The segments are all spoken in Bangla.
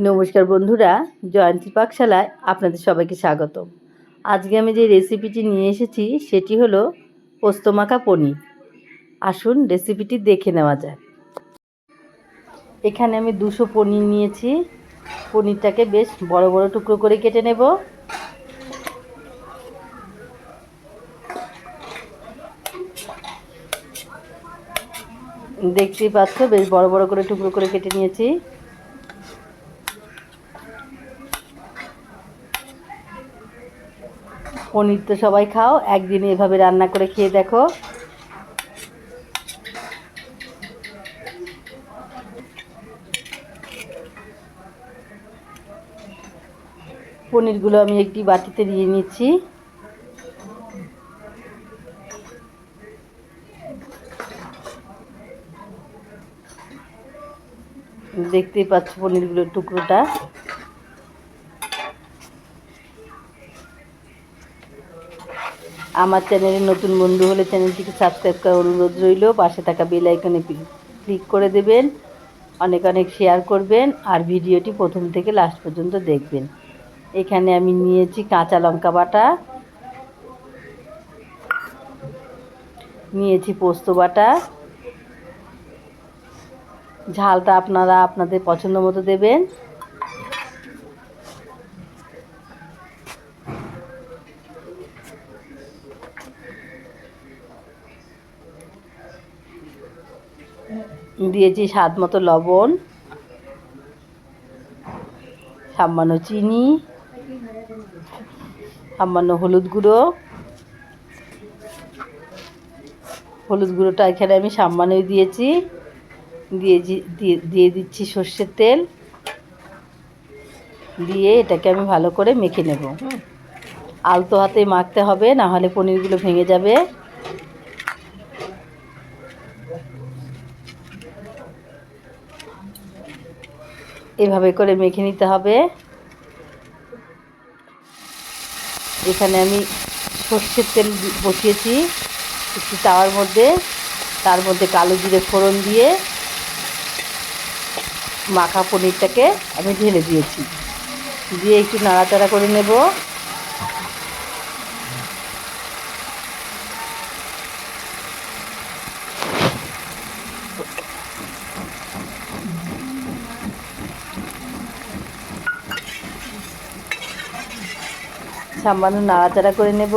নমস্কার বন্ধুরা, জয়ন্তী পাকশালায় আপনাদের সবাইকে স্বাগত। আজকে আমি যে রেসিপিটি নিয়ে এসেছি সেটি হলো পোস্ত মাখা পনির। আসুন রেসিপিটি দেখে নেওয়া যাক। এখানে আমি 200 পনির নিয়েছি। পনিরটাকে বেশ বড় বড় টুকরো করে কেটে নেব। দেখতেই পাচ্ছ বেশ বড় বড় করে টুকরো করে কেটে নিয়েছি। পনির তো সবাই খাও, একদিন এভাবে রান্না করে খেয়ে দেখো। পনিরগুলো আমি একটি বাটিতে নিয়ে নিচ্ছি। দেখতেই পাচ্ছ পনিরগুলোর টুকরোটা। আমার চ্যানেলে নতুন বন্ধু হলে চ্যানেলটিকে সাবস্ক্রাইব করার অনুরোধ রইল। পাশে থাকা বেল আইকনে ক্লিক করে দেবেন, অনেক অনেক শেয়ার করবেন আর ভিডিওটি প্রথম থেকে লাস্ট পর্যন্ত দেখবেন। এখানে আমি নিয়েছি কাঁচা লঙ্কা বাটা, নিয়েছি পোস্ত বাটা। ঝালটা আপনারা আপনাদের পছন্দ মতো দেবেন। দিয়েছি স্বাদ মতো লবণ, সামান্য চিনি, সামান্য হলুদ গুঁড়ো। হলুদ গুঁড়োটা এখানে আমি সামান্যই দিয়েছি। দিয়ে দিচ্ছি সর্ষের তেল, দিয়ে এটাকে আমি ভালো করে মেখে নেব। আলতো হাতে মাখতে হবে, না হলে পনিরগুলো ভেঙে যাবে। এভাবে করে মেখে নিতে হবে। এখানে আমি সর্ষের তেল বসিয়েছি একটু তাওয়ার মধ্যে। তার মধ্যে কালো জিরে ফোড়ন দিয়ে মাখা পনিরটাকে আমি ঢেলে দিয়েছি। দিয়ে একটু নাড়াচাড়া করে নেব। সামান্য নাড়াচাড়া করে নেব।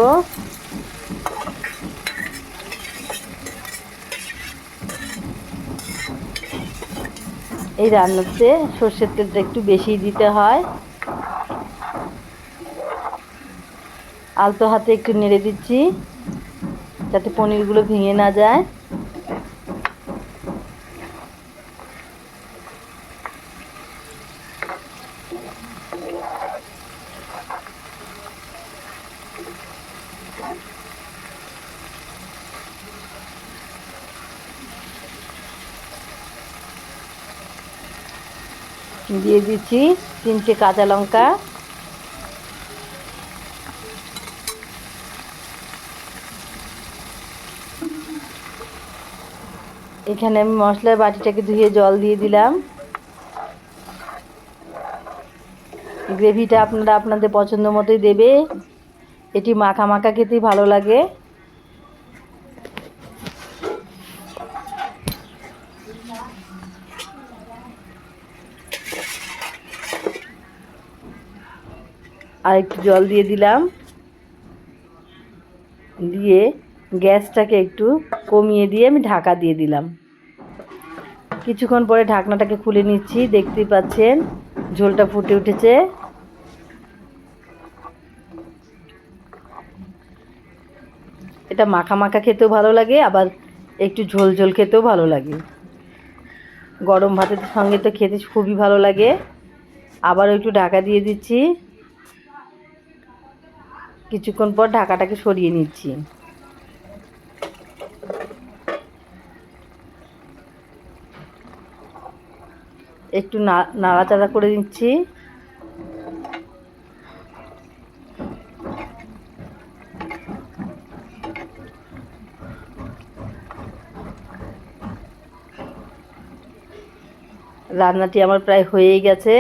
এই রান্নাতে সর্ষের তেলটা একটু বেশি দিতে হয়। আলতো হাতে একটু নেড়ে দিচ্ছি যাতে পনিরগুলো ভেঙে না যায়। দিয়ে দিচ্ছি 3টে কাঁচা লঙ্কা। এখানে আমি মশলার বাটিটাকে ধুয়ে জল দিয়ে দিলাম। গ্রেভিটা আপনারা আপনাদের পছন্দ মতোই দেবে। এটি মাখা মাখা খেতেই ভালো লাগে। আর একটু জল দিয়ে দিলাম, দিয়ে গ্যাসটাকে একটু কমিয়ে দিয়ে আমি ঢাকা দিয়ে দিলাম। কিছুক্ষণ পরে ঢাকনাটাকে খুলে নিচ্ছি। দেখতেই পাচ্ছেন ঝোলটা ফুটে উঠেছে। এটা মাখা মাখা খেতেও ভালো লাগে, আবার একটু ঝোল ঝোল খেতেও ভালো লাগে। গরম ভাতের সঙ্গে তো খেতে খুবই ভালো লাগে। আবার একটু ঢাকা দিয়ে দিচ্ছি। কিছুক্ষণ পর ঢাকাটাকে সরিয়ে নিচ্ছি। একটু নাড়াচাড়া করে নিচ্ছি। রান্নাটি আমার প্রায় হয়েই গেছে।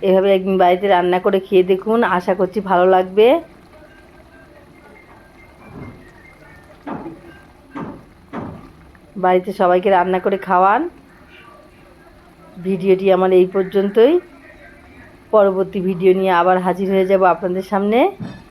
এভাবে একদিন বাড়িতে রান্না করে খেয়ে দেখুন, আশা করছি ভালো লাগবে। বাড়িতে সবাইকে রান্না করে খাওয়ান। ভিডিওটি আমার এই পর্যন্তই। পরবর্তী ভিডিও নিয়ে আবার হাজির হয়ে যাব আপনাদের সামনে।